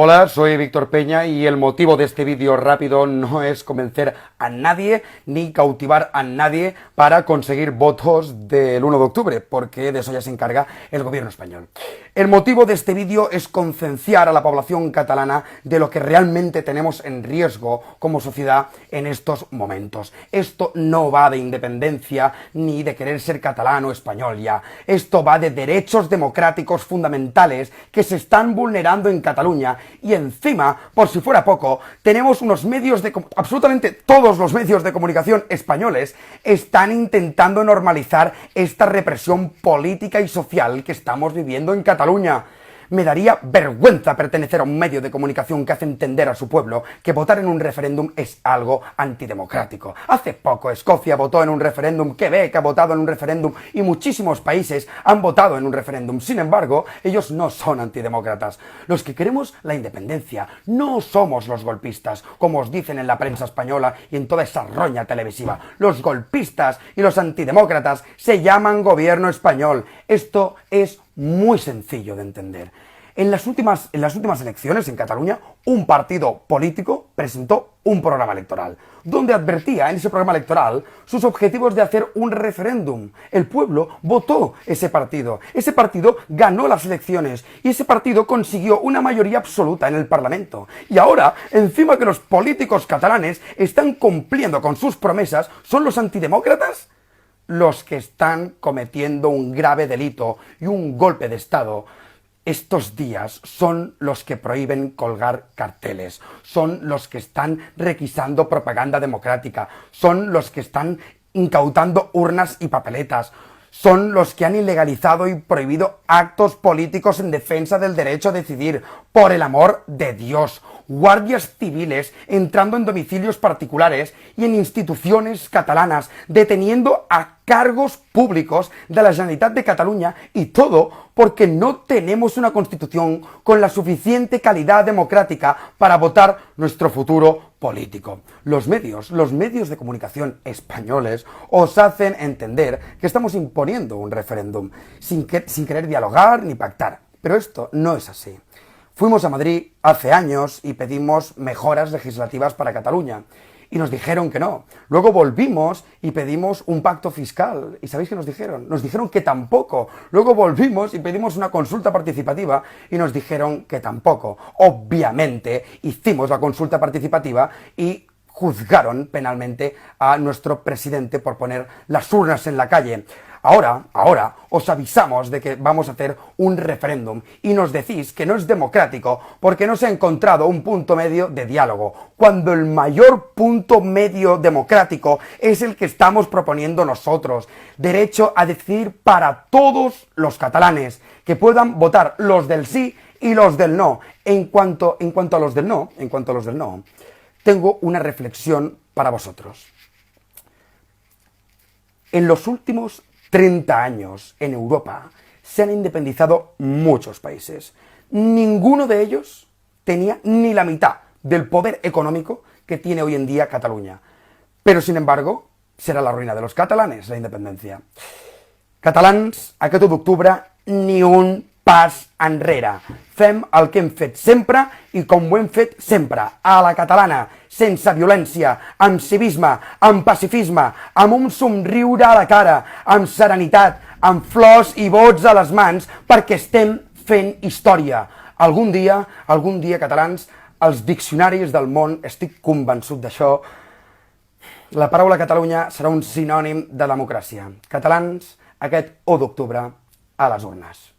Hola, soy Víctor Peña y el motivo de este vídeo rápido no es convencer a nadie ni cautivar a nadie para conseguir votos del 1 de octubre, porque de eso ya se encarga el gobierno español. El motivo de este vídeo es concienciar a la población catalana de lo que realmente tenemos en riesgo como sociedad en estos momentos. Esto no va de independencia ni de querer ser catalán o español ya. Esto va de derechos democráticos fundamentales que se están vulnerando en Cataluña. Y encima, por si fuera poco, tenemos unos medios absolutamente todos los medios de comunicación españoles están intentando normalizar esta represión política y social que estamos viviendo en Cataluña. Me daría vergüenza pertenecer a un medio de comunicación que hace entender a su pueblo que votar en un referéndum es algo antidemocrático. Hace poco Escocia votó en un referéndum, Quebec ha votado en un referéndum y muchísimos países han votado en un referéndum. Sin embargo, ellos no son antidemócratas. Los que queremos la independencia no somos los golpistas, como os dicen en la prensa española y en toda esa roña televisiva. Los golpistas y los antidemócratas se llaman gobierno español. Esto es muy sencillo de entender. En las últimas elecciones en Cataluña, un partido político presentó un programa electoral, donde advertía en ese programa electoral sus objetivos de hacer un referéndum. El pueblo votó ese partido ganó las elecciones y ese partido consiguió una mayoría absoluta en el Parlamento. Y ahora, encima que los políticos catalanes están cumpliendo con sus promesas, ¿son los antidemócratas? Los que están cometiendo un grave delito y un golpe de Estado estos días son los que prohíben colgar carteles, son los que están requisando propaganda democrática, son los que están incautando urnas y papeletas, son los que han ilegalizado y prohibido actos políticos en defensa del derecho a decidir. Por el amor de Dios, guardias civiles entrando en domicilios particulares y en instituciones catalanas, deteniendo a cargos públicos de la Generalitat de Cataluña, y todo porque no tenemos una Constitución con la suficiente calidad democrática para votar nuestro futuro político. Los medios de comunicación españoles os hacen entender que estamos imponiendo un referéndum sin querer dialogar ni pactar, pero esto no es así. Fuimos a Madrid hace años y pedimos mejoras legislativas para Cataluña y nos dijeron que no. Luego volvimos y pedimos un pacto fiscal. ¿Y sabéis qué nos dijeron? Nos dijeron que tampoco. Luego volvimos y pedimos una consulta participativa y nos dijeron que tampoco. Obviamente hicimos la consulta participativa y juzgaron penalmente a nuestro presidente por poner las urnas en la calle. Ahora os avisamos de que vamos a hacer un referéndum y nos decís que no es democrático porque no se ha encontrado un punto medio de diálogo, cuando el mayor punto medio democrático es el que estamos proponiendo nosotros: derecho a decidir para todos los catalanes, que puedan votar los del sí y los del no. En cuanto a los del no, tengo una reflexión para vosotros. En los últimos 30 años en Europa se han independizado muchos países. Ninguno de ellos tenía ni la mitad del poder económico que tiene hoy en día Cataluña. Pero, sin embargo, serà la ruïna de los catalanes, la independència. Catalans, aquest 1 d'octubre, ni un pas enrere. Fem el que hem fet sempre i com ho hem fet sempre, a la catalana, sense violència, amb civisme, amb pacifisme, amb un somriure a la cara, amb serenitat, amb flors i vots a les mans, perquè estem fent història. Algun dia, catalans, els diccionaris del món, estic convençut d'això, la paraula Catalunya serà un sinònim de democràcia. Catalans, aquest 1 d'octubre, a les urnes.